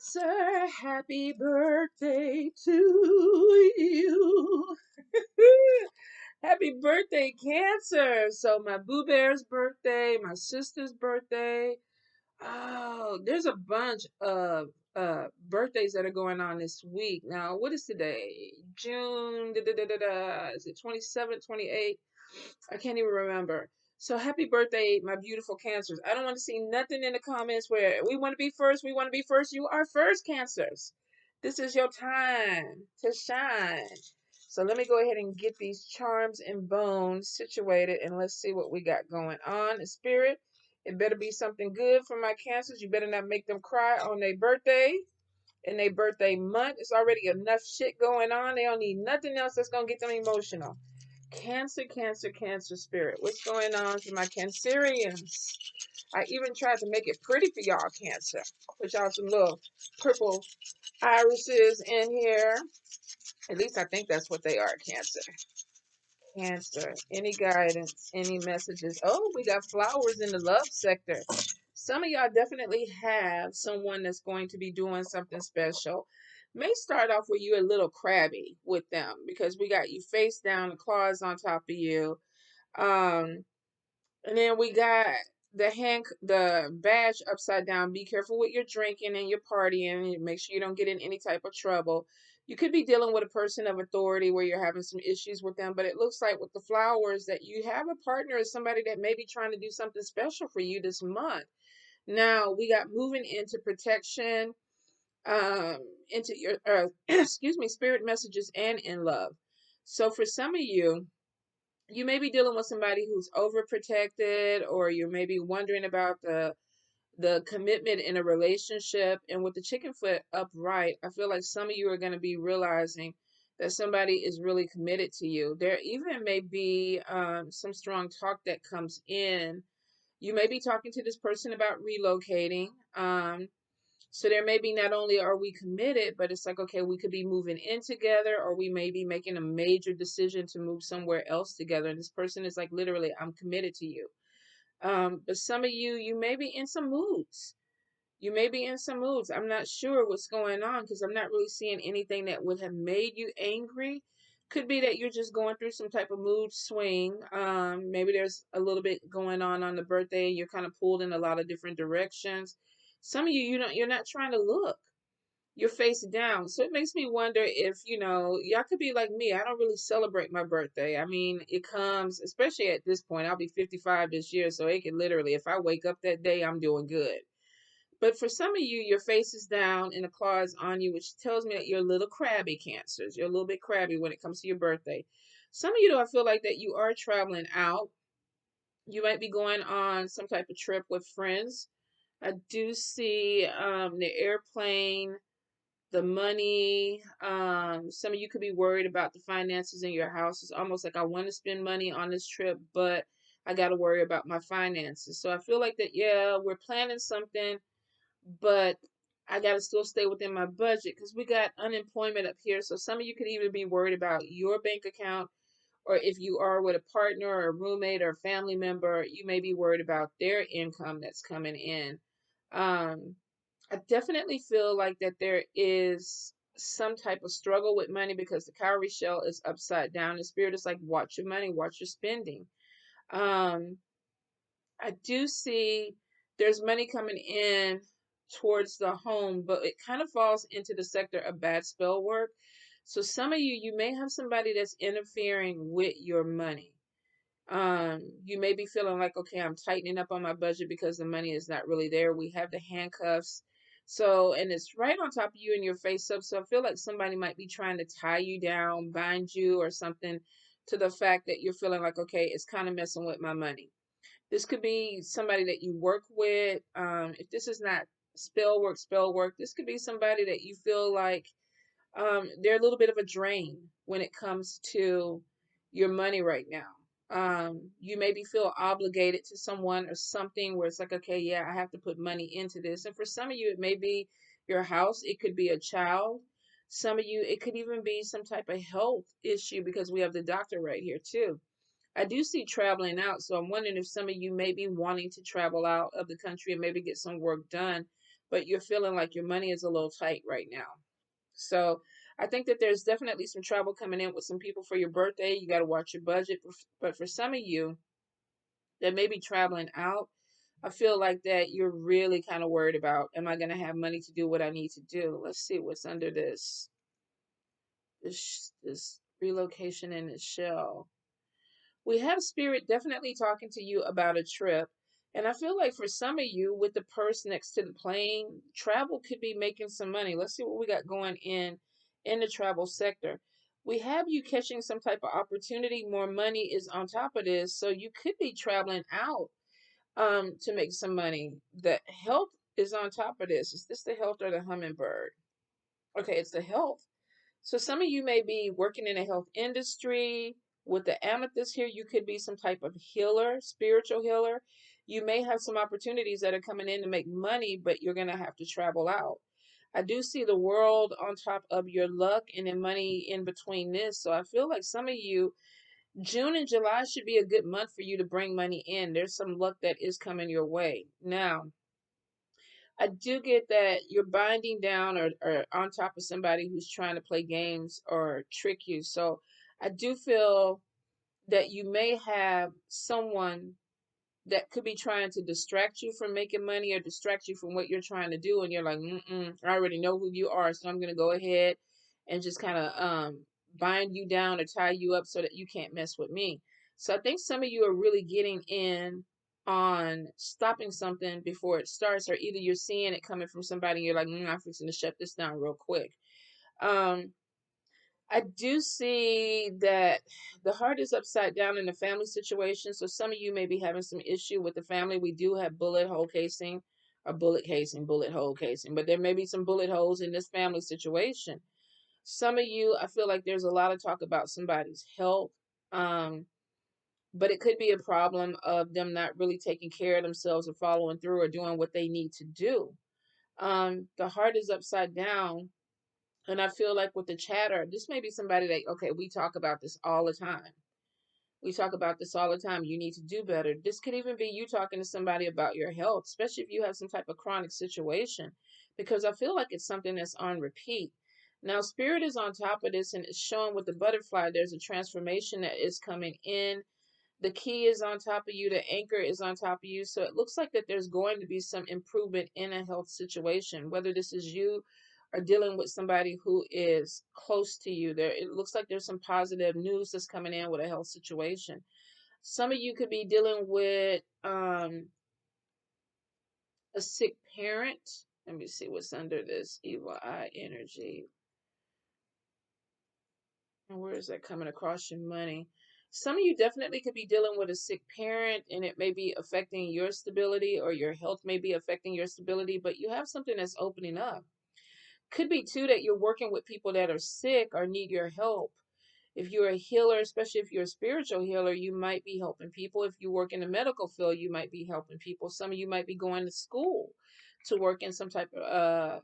Cancer, happy birthday to you. Happy birthday, Cancer. So my Boo Bear's birthday, my sister's birthday. Oh, there's a bunch of birthdays that are going on this week. Now, what is today? June, is it 27th, 28th? I can't even remember. So happy birthday, my beautiful Cancers. I don't want to see nothing in the comments where we want to be first, we want to be first. You are first, Cancers. This is your time to shine. So let me go ahead and get these charms and bones situated, and let's see what we got going on in spirit. It better be something good for my Cancers. You better not make them cry on their birthday. In their birthday month, it's already enough shit going on. They don't need nothing else that's gonna get them emotional. Cancer, Cancer, Cancer spirit. What's going on for my Cancerians? I even tried to make it pretty for y'all, Cancer. Put y'all some little purple irises in here. At least I think that's what they are, Cancer. Cancer. Any guidance, any messages? Oh, we got flowers in the love sector. Some of y'all definitely have someone that's going to be doing something special. May start off with you a little crabby with them because we got you face down, the claws on top of you. Um, and then we got the badge upside down. Be careful with your drinking and your partying. Make sure you don't get in any type of trouble. You could be dealing with a person of authority where you're having some issues with them, but it looks like with the flowers that you have a partner or somebody that may be trying to do something special for you this month. Now we got moving into protection, um, into your excuse me, spirit messages and in love. So for some of you, you may be dealing with somebody who's overprotected, or you may be wondering about the commitment in a relationship. And with the chicken foot upright, I feel like some of you are going to be realizing that somebody is really committed to you. There even may be some strong talk that comes in. You may be talking to this person about relocating. So there may be, not only are we committed, but it's like, okay, we could be moving in together, or we may be making a major decision to move somewhere else together. And this person is like, literally, I'm committed to you. But some of you, you may be in some moods. You may be in some moods. I'm not sure what's going on because I'm not really seeing anything that would have made you angry. Could be that you're just going through some type of mood swing. Maybe there's a little bit going on the birthday, and you're kind of pulled in a lot of different directions. Some of you, you're not trying to look. You're face down. So it makes me wonder if, y'all could be like me. I don't really celebrate my birthday. I mean, it comes, especially at this point, I'll be 55 this year. So it can literally, if I wake up that day, I'm doing good. But for some of you, your face is down and the claw is on you, which tells me that you're a little crabby, Cancers. You're a little bit crabby when it comes to your birthday. Some of you, though, I feel like that you are traveling out. You might be going on some type of trip with friends. I do see the airplane, the money. Some of you could be worried about the finances in your house. It's almost like I want to spend money on this trip, but I got to worry about my finances. So I feel like that, yeah, we're planning something, but I got to still stay within my budget because we got unemployment up here. So some of you could even be worried about your bank account, or if you are with a partner or a roommate or a family member, you may be worried about their income that's coming in. Um, I definitely feel like that there is some type of struggle with money because the cowrie shell is upside down. The spirit is like, watch your money, watch your spending. Um, I do see there's money coming in towards the home, but it kind of falls into the sector of bad spell work. So some of you, you may have somebody that's interfering with your money. You may be feeling like, okay, I'm tightening up on my budget because the money is not really there. We have the handcuffs. So, and it's right on top of you and your face up. So I feel like somebody might be trying to tie you down, bind you or something, to the fact that you're feeling like, okay, it's kind of messing with my money. This could be somebody that you work with. If this is not spell work, this could be somebody that you feel like they're a little bit of a drain when it comes to your money right now. You maybe feel obligated to someone or something where it's like, okay, yeah, I have to put money into this. And for some of you, it may be your house, it could be a child. Some of you, it could even be some type of health issue because we have the doctor right here too. I do see traveling out, so I'm wondering if some of you may be wanting to travel out of the country and maybe get some work done. but you're feeling like your money is a little tight right now. So I think that there's definitely some trouble coming in with some people for your birthday. You got to watch your budget. But for some of you that may be traveling out, I feel like that you're really kind of worried about, am I going to have money to do what I need to do? Let's see what's under this relocation in its shell. We have spirit definitely talking to you about a trip. And I feel like for some of you, with the purse next to the plane, travel could be making some money. Let's see what we got going in the travel sector. We have you catching some type of opportunity. More money is on top of this. So you could be traveling out to make some money. The health is on top of this. Is this the health or the hummingbird? Okay, it's the health. So some of you may be working in a health industry. With the amethyst here, you could be some type of healer, spiritual healer. You may have some opportunities that are coming in to make money, but you're going to have to travel out. I do see the world on top of your luck and then money in between this. So I feel like some of you, June and July should be a good month for you to bring money in. There's some luck that is coming your way. Now, I do get that you're binding down or on top of somebody who's trying to play games or trick you. So I do feel that you may have someone that could be trying to distract you from making money or distract you from what you're trying to do. And you're like, I already know who you are. So I'm going to go ahead and just kind of bind you down or tie you up so that you can't mess with me. So I think some of you are really getting in on stopping something before it starts, or either you're seeing it coming from somebody and you're like, I'm fixing to shut this down real quick. Um, I do see that the heart is upside down in the family situation. So some of you may be having some issue with the family. We do have bullet hole casing, or bullet hole casing, but there may be some bullet holes in this family situation. Some of you, I feel like there's a lot of talk about somebody's health. Um, but it could be a problem of them not really taking care of themselves or following through or doing what they need to do. The heart is upside down. And I feel like with the chatter, this may be somebody that, okay, we talk about this all the time. We talk about this all the time. You need to do better. This could even be you talking to somebody about your health, especially if you have some type of chronic situation, because I feel like it's something that's on repeat. Now, spirit is on top of this and it's showing with the butterfly, there's a transformation that is coming in. The key is on top of you. The anchor is on top of you. So it looks like that there's going to be some improvement in a health situation, whether this is you or dealing with somebody who is close to you. There, it looks like there's some positive news that's coming in with a health situation. Some of you could be dealing with a sick parent. Let me see what's under this evil eye energy. And where is that coming across your money? Some of you definitely could be dealing with a sick parent and it may be affecting your stability, or your health may be affecting your stability, but you have something that's opening up. Could be too that you're working with people that are sick or need your help. If you're a healer, especially if you're a spiritual healer, you might be helping people. If you work in the medical field, you might be helping people. Some of you might be going to school to work in some type of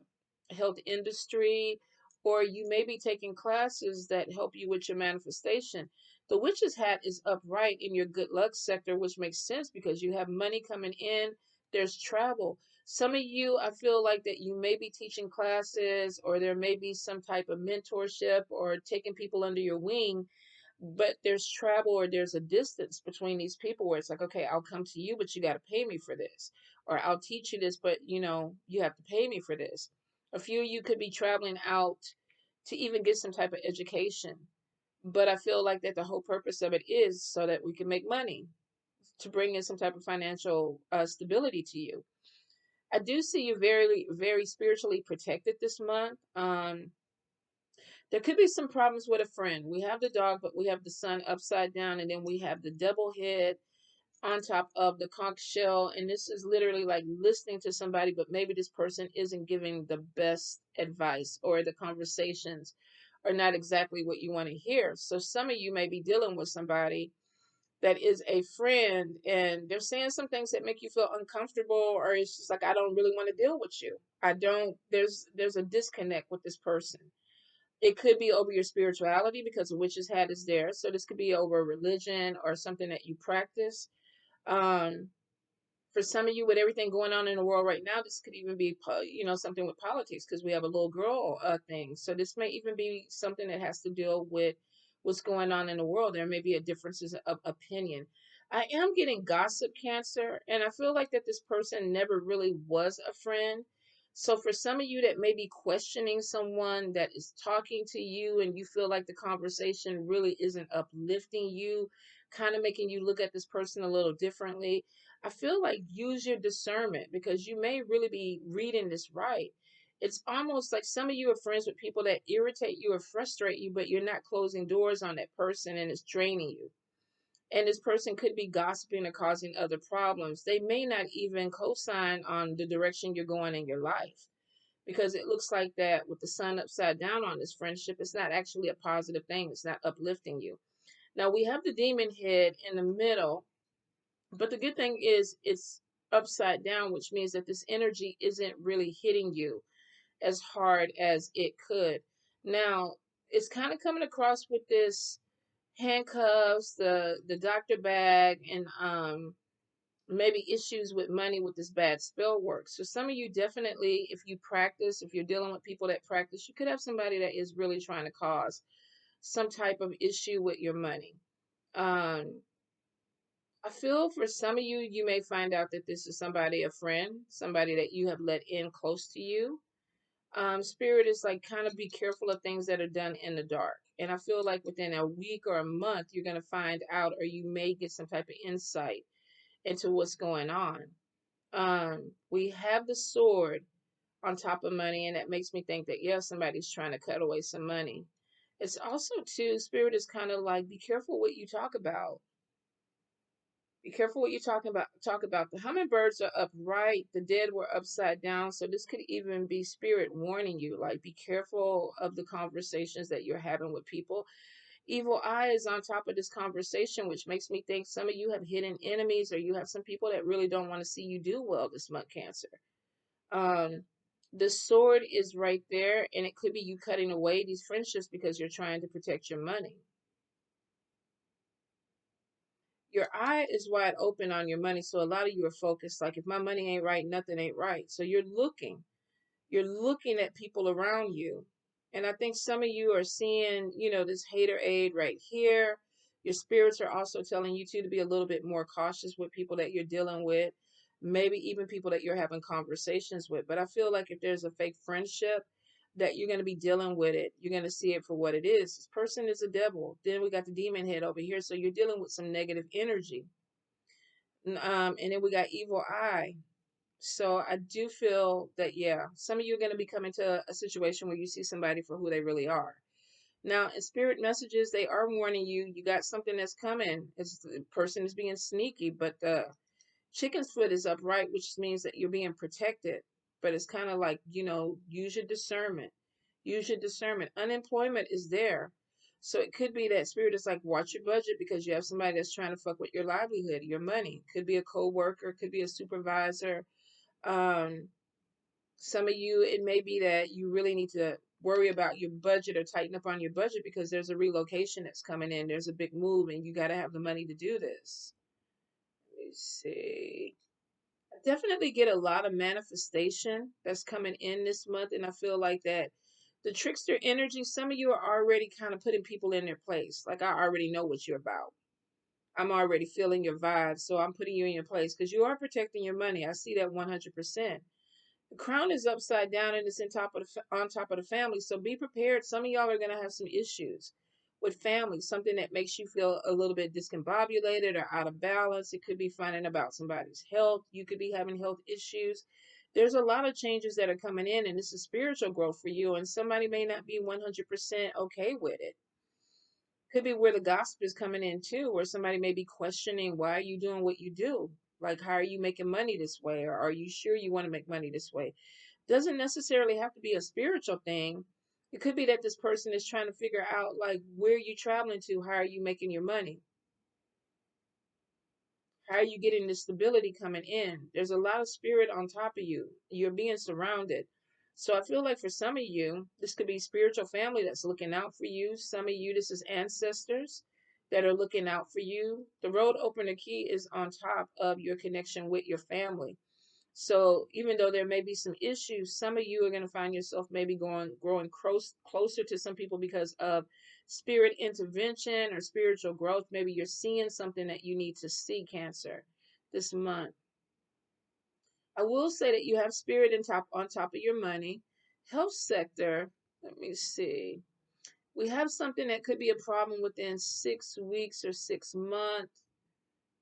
health industry, or you may be taking classes that help you with your manifestation. The witch's hat is upright in your good luck sector, which makes sense because you have money coming in, there's travel. Some of you, I feel like that you may be teaching classes, or there may be some type of mentorship or taking people under your wing, but there's travel or there's a distance between these people where it's like, okay, I'll come to you, but you got to pay me for this. Or I'll teach you this, but you have to pay me for this. A few of you could be traveling out to even get some type of education. But I feel like that the whole purpose of it is so that we can make money, to bring in some type of financial stability to you. I do see you very, very spiritually protected this month. There could be some problems with a friend. We have the dog, but we have the sun upside down, and then we have the devil head on top of the conch shell. And this is literally like listening to somebody, but maybe this person isn't giving the best advice, or the conversations are not exactly what you want to hear. So some of you may be dealing with somebody that is a friend and they're saying some things that make you feel uncomfortable, or it's just like, I don't really want to deal with you. I don't, there's a disconnect with this person. It could be over your spirituality because the witch's hat is there. So this could be over religion or something that you practice. Um, For some of you, with everything going on in the world right now, this could even be, something with politics because we have a little girl thing. So this may even be something that has to deal with what's going on in the world. There may be a differences of opinion. I am getting gossip cancer, and I feel like that this person never really was a friend. So for some of you that may be questioning someone that is talking to you and you feel like the conversation really isn't uplifting you, kind of making you look at this person a little differently, I feel like use your discernment because you may really be reading this right. It's almost like some of you are friends with people that irritate you or frustrate you, but you're not closing doors on that person and it's draining you. And this person could be gossiping or causing other problems. They may not even co sign on the direction you're going in your life because it looks like that with the sun upside down on this friendship, it's not actually a positive thing. It's not uplifting you. Now we have the demon head in the middle, but the good thing is it's upside down, which means that this energy isn't really hitting you as hard as it could. Now, it's kind of coming across with this handcuffs, the doctor bag, and maybe issues with money with this bad spell work. So some of you definitely, if you practice, if you're dealing with people that practice, you could have somebody that is really trying to cause some type of issue with your money. Um, I feel for some of you, you may find out that this is somebody, a friend, somebody that you have let in close to you. Spirit is like kind of be careful of things that are done in the dark. And I feel like within a week or a month, you're going to find out, or you may get some type of insight into what's going on. We have the sword on top of money, and that makes me think that, yeah, somebody's trying to cut away some money. It's also, too, Spirit is kind of like, be careful what you talk about. Be careful what you're talking about. Talk about the hummingbirds are upright, the dead were upside down. So this could even be spirit warning you, like be careful of the conversations that you're having with people. Evil eye is on top of this conversation, which makes me think some of you have hidden enemies, or you have some people that really don't want to see you do well this month, Cancer. Um, the sword is right there, and it could be you cutting away these friendships because you're trying to protect your money. Your eye is wide open on your money. So a lot of you are focused, like if my money ain't right, nothing ain't right. So you're looking at people around you. And I think some of you are seeing, this hater aid right here. Your spirits are also telling you too to be a little bit more cautious with people that you're dealing with, maybe even people that you're having conversations with. But I feel like if there's a fake friendship, that you're going to be dealing with it. You're going to see it for what it is. This person is a devil. Then we got the demon head over here. So you're dealing with some negative energy. And then we got evil eye. So I do feel that, yeah, some of you are going to be coming to a situation where you see somebody for who they really are. Now, in spirit messages, they are warning you, you got something that's coming. It's, the person is being sneaky, but the chicken's foot is upright, which means that you're being protected. But it's kind of like, use your discernment. Use your discernment. Unemployment is there. So it could be that spirit is like, watch your budget because you have somebody that's trying to fuck with your livelihood, your money. Could be a co-worker, could be a supervisor. Um, some of you, it may be that you really need to worry about your budget or tighten up on your budget because there's a relocation that's coming in. There's a big move and you got to have the money to do this. Let me see. I definitely get a lot of manifestation that's coming in this month. And I feel like that the trickster energy, some of you are already kind of putting people in their place. Like I already know what you're about. I'm already feeling your vibe. So I'm putting you in your place because you are protecting your money. I see that 100%. The crown is upside down and it's on top of the family. So be prepared. Some of y'all are going to have some issues with family, something that makes you feel a little bit discombobulated or out of balance. It could be finding about somebody's health. You could be having health issues. There's a lot of changes that are coming in, and this is spiritual growth for you. And somebody may not be 100% okay with it. Could be where the gossip is coming in too, where somebody may be questioning, why are you doing what you do? Like, how are you making money this way? Or are you sure you want to make money this way? Doesn't necessarily have to be a spiritual thing. It could be that this person is trying to figure out, like, where are you traveling to? How are you making your money? How are you getting the stability coming in? There's a lot of spirit on top of you. You're being surrounded. So I feel like for some of you, this could be spiritual family that's looking out for you. Some of you, this is ancestors. that are looking out for you. The road opener key is on top of your connection with your family. So even though there may be some issues, some of you are going to find yourself maybe growing closer to some people because of spirit intervention or spiritual growth. Maybe you're seeing something that you need to see, Cancer, this month. I will say that you have spirit on top of your money. Health sector, let me see. We have something that could be a problem within 6 weeks or 6 months,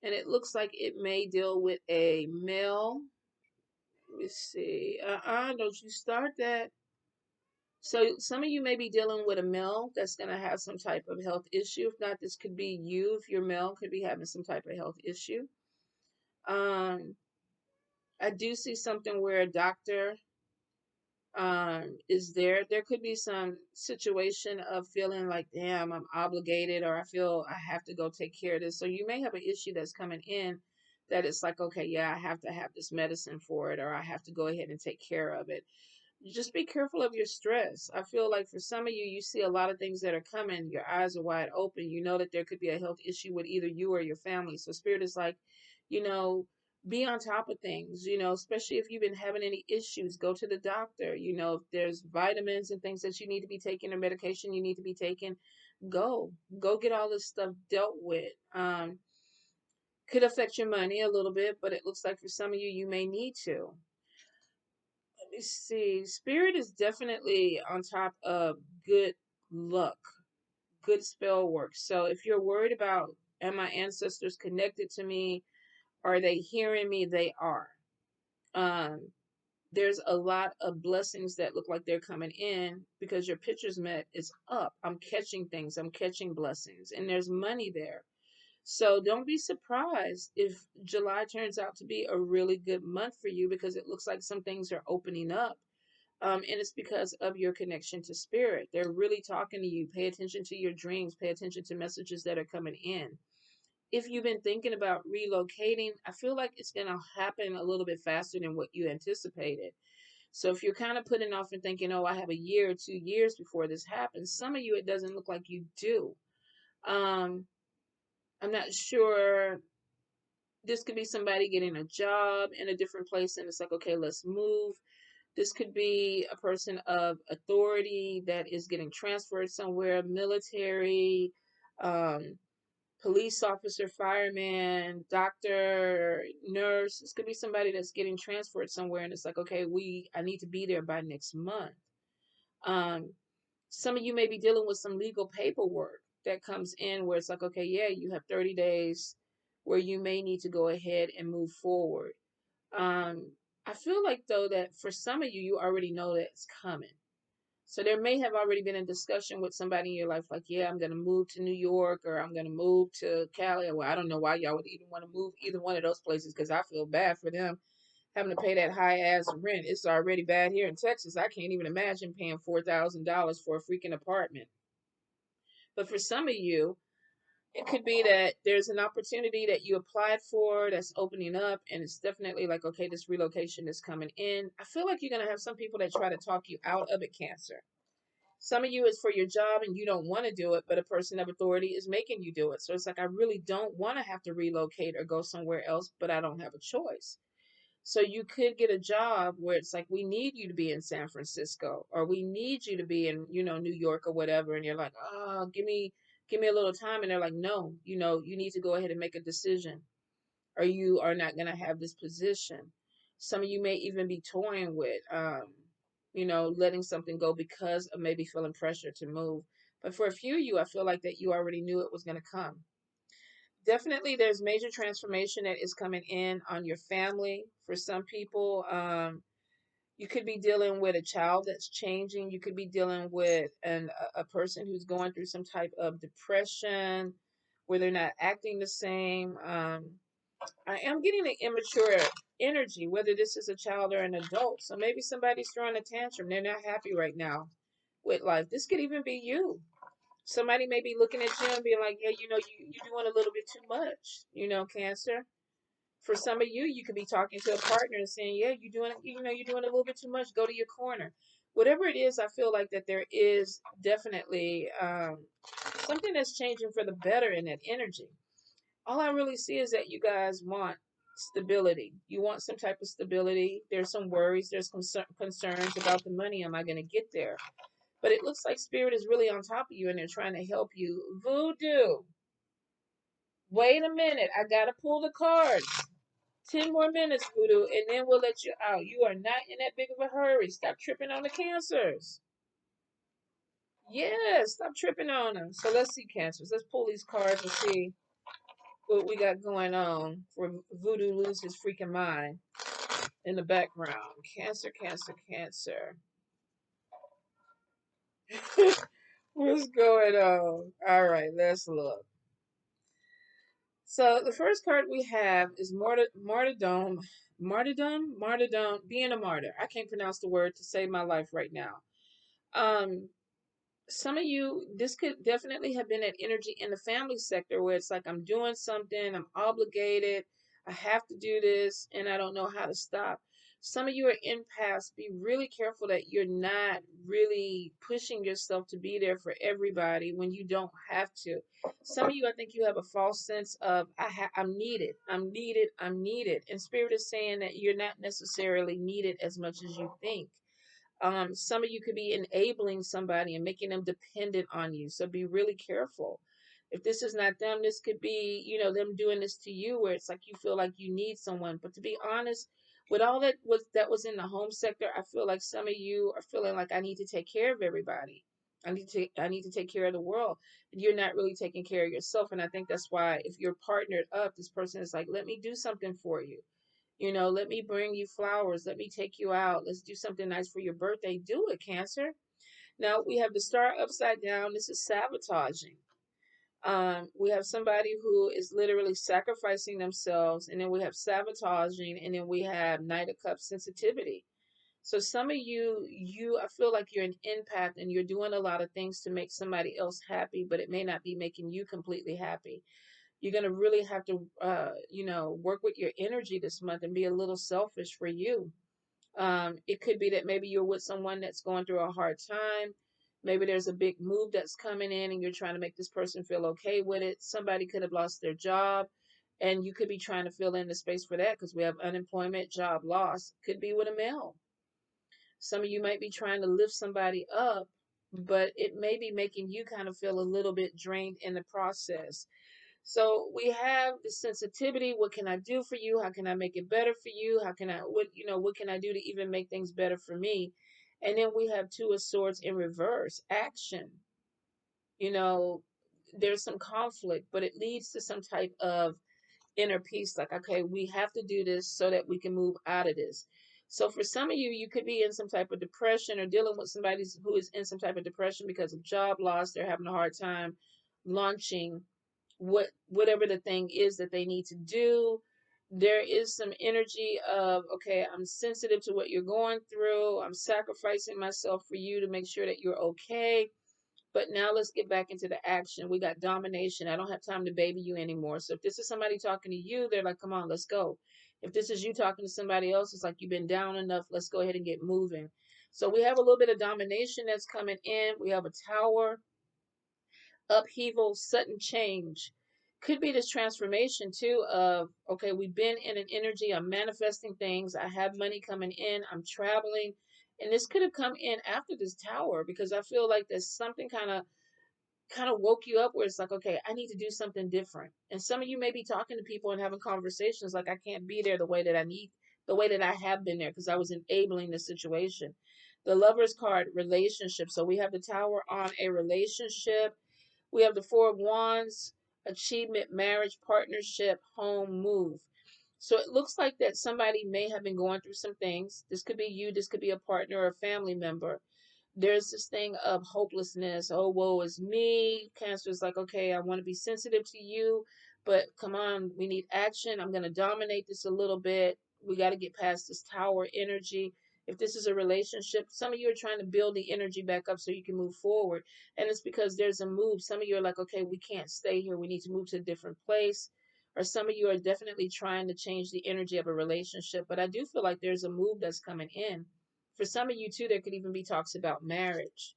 and it looks like it may deal with a male. Let me see. Don't you start that. So some of you may be dealing with a male that's going to have some type of health issue. If not, this could be you. If your male could be having some type of health issue. Um, I do see something where a doctor is there. There could be some situation of feeling like, damn, I'm obligated, or I feel I have to go take care of this. So you may have an issue that's coming in that it's like, okay, yeah, I have to have this medicine for it, or I have to go ahead and take care of it. Just be careful of your stress. I feel like for some of you, you see a lot of things that are coming. Your eyes are wide open. You know that there could be a health issue with either you or your family. So Spirit is like, you know, be on top of things, especially if you've been having any issues, go to the doctor. If there's vitamins and things that you need to be taking or medication you need to be taking, go get all this stuff dealt with. Could affect your money a little bit, but it looks like for some of you, you may need to. Let me see. Spirit is definitely on top of good luck, good spell work. So if you're worried about, am my ancestors connected to me? Are they hearing me? They are. Um, there's a lot of blessings that look like they're coming in because your pictures met is up. I'm catching things. I'm catching blessings, and there's money there. So don't be surprised if July turns out to be a really good month for you because it looks like some things are opening up. And it's because of your connection to spirit. They're really talking to you. Pay attention to your dreams. Pay attention to messages that are coming in. If you've been thinking about relocating, I feel like it's going to happen a little bit faster than what you anticipated. So if you're kind of putting off and thinking, oh, I have a year or 2 years before this happens, some of you, it doesn't look like you do. Um, I'm not sure. This could be somebody getting a job in a different place, and it's like, okay, let's move. This could be a person of authority that is getting transferred somewhere, military, um, police officer, fireman, doctor, nurse. This could be somebody that's getting transferred somewhere, and it's like, okay, I need to be there by next month. Um, some of you may be dealing with some legal paperwork that comes in where it's like, okay, yeah, you have 30 days where you may need to go ahead and move forward. Um, I feel like though that for some of you, you already know that it's coming. So there may have already been a discussion with somebody in your life, like, yeah, I'm gonna move to New York or I'm gonna move to Cali. Well, I don't know why y'all would even want to move either one of those places because I feel bad for them having to pay that high ass rent. It's already bad here in Texas. I can't even imagine paying $4,000 for a freaking apartment. But for some of you, it could be that there's an opportunity that you applied for that's opening up, and it's definitely like, okay, this relocation is coming in. I feel like you're going to have some people that try to talk you out of it, Cancer. Some of you is for your job and you don't want to do it, but a person of authority is making you do it. So it's like, I really don't want to have to relocate or go somewhere else, but I don't have a choice. So you could get a job where it's like, we need you to be in San Francisco, or we need you to be in, New York or whatever. And you're like, oh, give me a little time. And they're like, no, you need to go ahead and make a decision, or you are not going to have this position. Some of you may even be toying with, letting something go because of maybe feeling pressure to move. But for a few of you, I feel like that you already knew it was going to come. Definitely there's major transformation that is coming in on your family. For some people, you could be dealing with a child that's changing. You could be dealing with a person who's going through some type of depression where they're not acting the same. I am getting an immature energy, whether this is a child or an adult. So maybe somebody's throwing a tantrum. They're not happy right now with life. This could even be you. Somebody may be looking at you and being like, yeah, you're doing a little bit too much, Cancer. For some of you, you could be talking to a partner and saying, yeah, you're doing a little bit too much. Go to your corner. whatever it is, I feel like that there is definitely something that's changing for the better in that energy. All I really see is that you guys want stability. You want some type of stability. There's some worries. There's concerns about the money. Am I going to get there? But it looks like spirit is really on top of you and they're trying to help you. Voodoo. Wait a minute. I got to pull the cards. 10 more minutes, Voodoo, and then we'll let you out. You are not in that big of a hurry. Stop tripping on the cancers. Yeah, stop tripping on them. So let's see, cancers. Let's pull these cards and see what we got going on for Voodoo lose his freaking mind in the background. Cancer, cancer, cancer. What's going on? All right, let's look. So the first card we have is martyrdom, being a martyr. I can't pronounce the word to save my life right now. Um, some of you, this could definitely have been that energy in the family sector where it's like, I'm doing something, I'm obligated, I have to do this, and I don't know how to stop. Some of you are empaths. Be really careful that you're not really pushing yourself to be there for everybody when you don't have to. Some of you, I think you have a false sense of, I'm needed, I'm needed, I'm needed. And Spirit is saying that you're not necessarily needed as much as you think. Some of you could be enabling somebody and making them dependent on you. So be really careful. If this is not them, this could be, them doing this to you where it's like you feel like you need someone. But to be honest, with all that was in the home sector, I feel like some of you are feeling like I need to take care of everybody. I need to take care of the world. And you're not really taking care of yourself. And I think that's why if you're partnered up, this person is like, let me do something for you. Let me bring you flowers. Let me take you out. Let's do something nice for your birthday. Do it, Cancer. Now we have the star upside down. This is sabotaging. We have somebody who is literally sacrificing themselves, and then we have sabotaging, and then we have Knight of Cups sensitivity. So some of you, I feel like you're an empath and you're doing a lot of things to make somebody else happy, but it may not be making you completely happy. You're going to really have to, work with your energy this month and be a little selfish for you. It could be that maybe you're with someone that's going through a hard time. Maybe there's a big move that's coming in and you're trying to make this person feel okay with it. Somebody could have lost their job and you could be trying to fill in the space for that because we have unemployment, job loss. Could be with a male. Some of you might be trying to lift somebody up, but it may be making you kind of feel a little bit drained in the process. So we have the sensitivity. What can I do for you? How can I make it better for you? How can I, what can I do to even make things better for me? And then we have Two of Swords in reverse, action. You know, there's some conflict, but it leads to some type of inner peace. Like, okay, we have to do this so that we can move out of this. So for some of you, you could be in some type of depression or dealing with somebody who is in some type of depression because of job loss. They're having a hard time launching whatever the thing is that they need to do. There is some energy of, okay, I'm sensitive to what you're going through. I'm sacrificing myself for you to make sure that you're okay. But now let's get back into the action. We got domination. I don't have time to baby you anymore. So if this is somebody talking to you, they're like, come on, let's go. If this is you talking to somebody else, it's like, you've been down enough. Let's go ahead and get moving. So we have a little bit of domination that's coming in. We have a tower, upheaval, sudden change. Could be this transformation too of, okay, we've been in an energy, I'm manifesting things, I have money coming in, I'm traveling. And this could have come in after this tower because I feel like there's something kind of woke you up where it's like, okay, I need to do something different. And some of you may be talking to people and having conversations like, I can't be there the way that I need, the way that I have been there because I was enabling the situation. The Lover's card, relationship. So we have the tower on a relationship. We have the Four of Wands, achievement, marriage, partnership, home, move. So it looks like that somebody may have been going through some things. This could be you, this could be a partner or a family member. There's this thing of hopelessness. Oh, woe is me. Cancer is like, okay, I want to be sensitive to you, but come on, we need action. I'm going to dominate this a little bit. We got to get past this tower energy. If this is a relationship, some of you are trying to build the energy back up so you can move forward. And it's because there's a move. Some of you are like, okay, we can't stay here. We need to move to a different place. Or some of you are definitely trying to change the energy of a relationship. But I do feel like there's a move that's coming in. For some of you too, there could even be talks about marriage.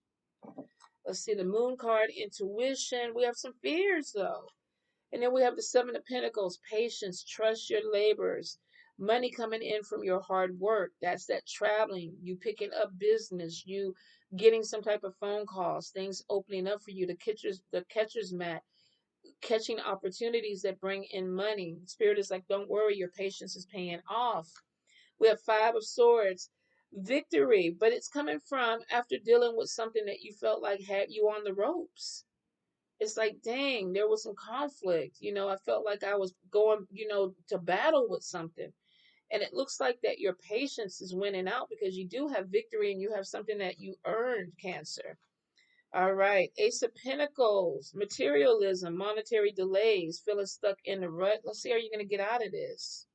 Let's see the moon card, intuition. We have some fears though. And then we have the Seven of Pentacles, patience, trust your labors, money coming in from your hard work. That's that traveling, you picking up business, you getting some type of phone calls, things opening up for you, the catcher's mat, catching opportunities that bring in money. Spirit is like, don't worry, your patience is paying off. We have Five of Swords, victory, but it's coming from after dealing with something that you felt like had you on the ropes. It's like, dang, there was some conflict. I felt like I was going, to battle with something. And it looks like that your patience is winning out because you do have victory and you have something that you earned, Cancer. All right. Ace of Pentacles, materialism, monetary delays, feeling stuck in the rut. Let's see, are you going to get out of this?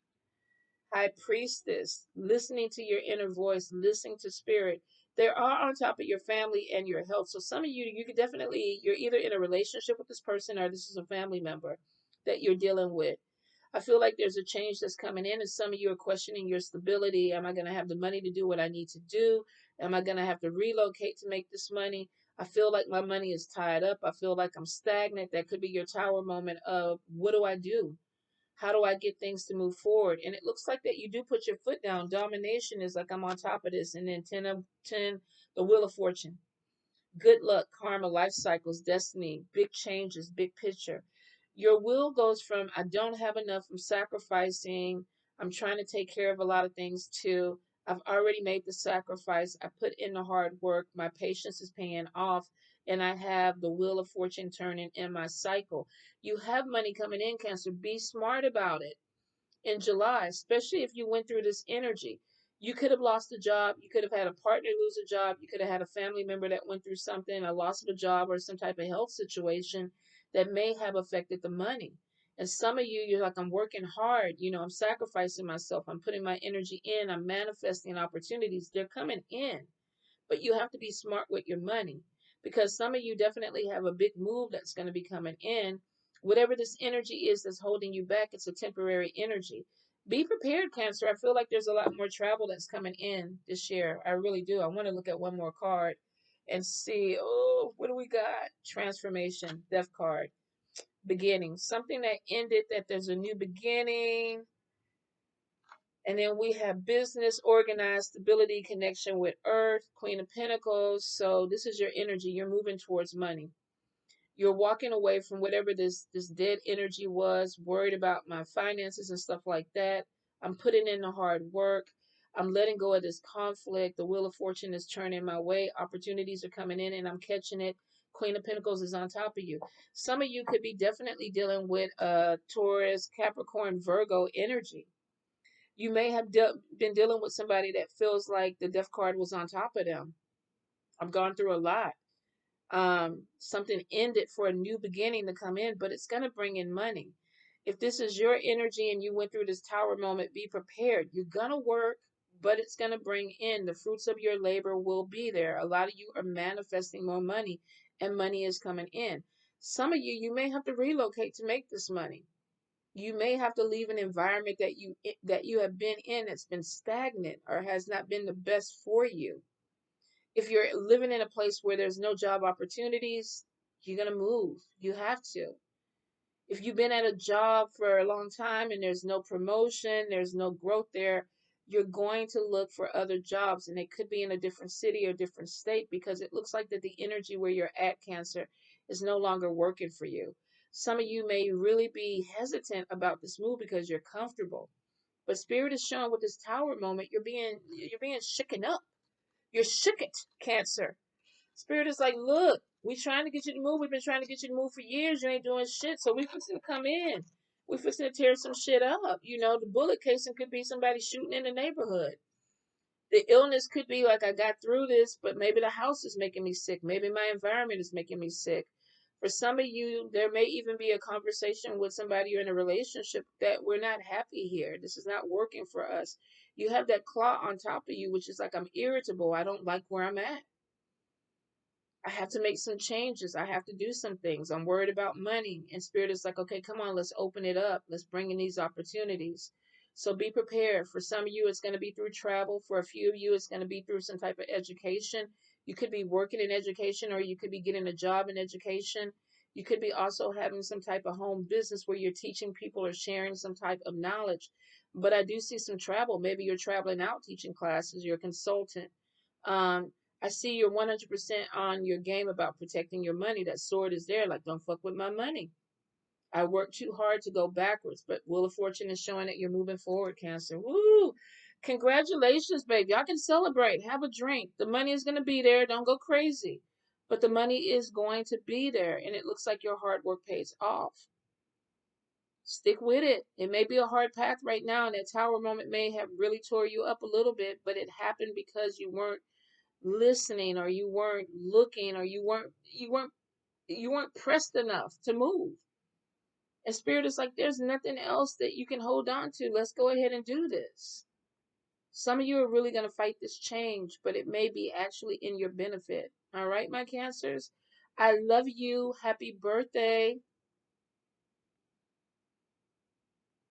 High Priestess, listening to your inner voice, listening to spirit. They are on top of your family and your health. So some of you, you could definitely, you're either in a relationship with this person or this is a family member that you're dealing with. I feel like there's a change that's coming in, and some of you are questioning your stability. Am I going to have the money to do what I need to do? Am I going to have to relocate to make this money? I feel like my money is tied up. I feel like I'm stagnant. That could be your tower moment of what do I do? How do I get things to move forward? And it looks like that you do put your foot down. Domination is like I'm on top of this. And then 10 of 10, the Wheel of Fortune. Good luck, karma, life cycles, destiny, big changes, big picture. Your will goes from I don't have enough, I'm sacrificing, I'm trying to take care of a lot of things too. I've already made the sacrifice. I put in the hard work. My patience is paying off. And I have the Wheel of Fortune turning in my cycle. You have money coming in, Cancer. Be smart about it in July, especially if you went through this energy. You could have lost a job. You could have had a partner lose a job. You could have had a family member that went through something, a loss of a job, or some type of health situation that may have affected the money. And some of you, you're like, I'm working hard. I'm sacrificing myself. I'm putting my energy in. I'm manifesting opportunities. They're coming in. But you have to be smart with your money because some of you definitely have a big move that's going to be coming in. Whatever this energy is that's holding you back, it's a temporary energy. Be prepared, Cancer. I feel like there's a lot more travel that's coming in this year. I really do. I want to look at one more card and see, oh, what do we got? Transformation, death card, beginning. Something that ended, that there's a new beginning. And then we have business, organized, stability, connection with Earth, Queen of Pentacles. So this is your energy. You're moving towards money. You're walking away from whatever this dead energy was, worried about my finances and stuff like that. I'm putting in the hard work. I'm letting go of this conflict. The Wheel of Fortune is turning my way. Opportunities are coming in and I'm catching it. Queen of Pentacles is on top of you. Some of you could be definitely dealing with Taurus, Capricorn, Virgo energy. You may have been dealing with somebody that feels like the death card was on top of them. I've gone through a lot. Something ended for a new beginning to come in, but it's going to bring in money. If this is your energy and you went through this tower moment, be prepared. You're going to work, but it's going to bring in the fruits of your labor will be there. A lot of you are manifesting more money and money is coming in. Some of you, you may have to relocate to make this money. You may have to leave an environment that you have been in that's been stagnant or has not been the best for you. If you're living in a place where there's no job opportunities, you're going to move. You have to. If you've been at a job for a long time and there's no promotion, there's no growth there, you're going to look for other jobs, and it could be in a different city or different state because it looks like that the energy where you're at, Cancer, is no longer working for you. Some of you may really be hesitant about this move because you're comfortable. But Spirit is showing with this tower moment, you're being shooken up. You're shook it, Cancer. Spirit is like, look, we trying to get you to move. We've been trying to get you to move for years. You ain't doing shit. So we fixing to come in. We fixing to tear some shit up. The bullet casing could be somebody shooting in the neighborhood. The illness could be like, I got through this, but maybe the house is making me sick. Maybe my environment is making me sick. For some of you, there may even be a conversation with somebody you're in a relationship that we're not happy here. This is not working for us. You have that claw on top of you, which is like, I'm irritable. I don't like where I'm at. I have to make some changes. I have to do some things. I'm worried about money. And Spirit is like, okay, come on, let's open it up. Let's bring in these opportunities. So be prepared. For some of you, it's going to be through travel. For a few of you, it's going to be through some type of education. You could be working in education, or you could be getting a job in education. You could be also having some type of home business where you're teaching people or sharing some type of knowledge. But I do see some travel. Maybe you're traveling out teaching classes, you're a consultant. Um, I see you're 100% on your game about protecting your money. That sword is there, like, don't fuck with my money. I worked too hard to go backwards, but Wheel of Fortune is showing that you're moving forward, Cancer. Woo! Congratulations, baby. Y'all can celebrate. Have a drink. The money is going to be there. Don't go crazy. But the money is going to be there, and it looks like your hard work pays off. Stick with it. It may be a hard path right now, and that tower moment may have really tore you up a little bit, but it happened because you weren't listening, or you weren't looking, or you weren't pressed enough to move. And Spirit is like, there's nothing else that you can hold on to. Let's go ahead and do this. Some of you are really going to fight this change, but it may be actually in your benefit. All right, my Cancers? I love you. Happy birthday.